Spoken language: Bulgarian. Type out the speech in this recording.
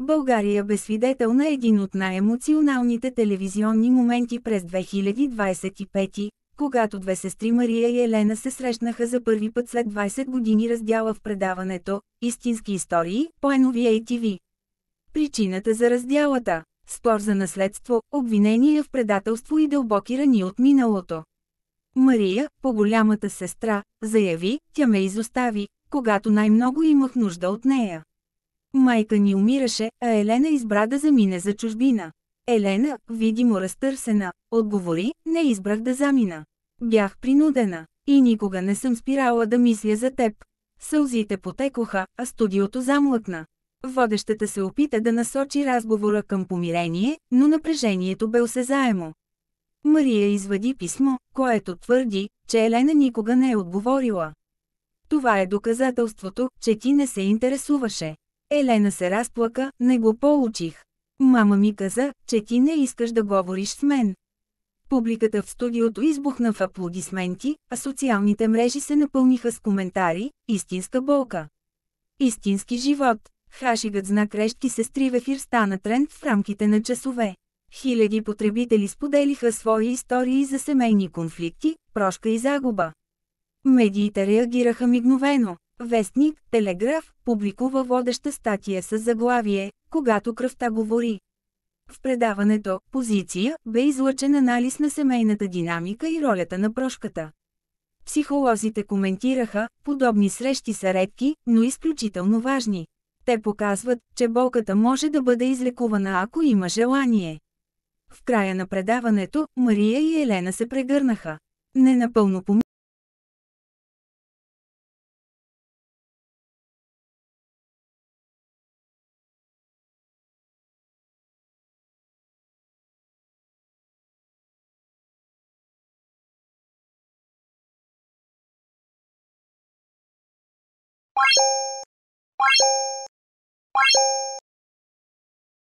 България бе свидетел на един от най-емоционалните телевизионни моменти през 2025, когато две сестри Мария и Елена се срещнаха за първи път след 20 години раздяла в предаването «Истински истории» по NOVA-TV. Причината за раздялата – спор за наследство, обвинения в предателство и дълбоки рани от миналото. Мария, по-голямата сестра, заяви: «Тя ме изостави, когато най-много имах нужда от нея. Майка ни умираше, а Елена избра да замине за чужбина. Елена, видимо разтърсена, отговори: не избрах да замина. Бях принудена. И никога не съм спирала да мисля за теб». Сълзите потекоха, а студиото замлъкна. Водещата се опита да насочи разговора към помирение, но напрежението бе осезаемо. Мария извади писмо, което твърди, че Елена никога не е отговорила. «Това е доказателството, че ти не се интересуваше». Елена се разплака: «Не го получих. Мама ми каза, че ти не искаш да говориш с мен». Публиката в студиото избухна в аплодисменти, а социалните мрежи се напълниха с коментари: «Истинска болка. Истински живот». Хашигът знак Решки сестри в ефир стана тренд в рамките на часове. Хиляди потребители споделиха свои истории за семейни конфликти, прошка и загуба. Медиите реагираха мигновено. Вестник, Телеграф, публикува водеща статия с заглавие «Когато кръвта говори». В предаването «Позиция» бе излъчен анализ на семейната динамика и ролята на прошката. Психолозите коментираха: подобни срещи са редки, но изключително важни. Те показват, че болката може да бъде излекувана, ако има желание. В края на предаването, Мария и Елена се прегърнаха. Ненапълно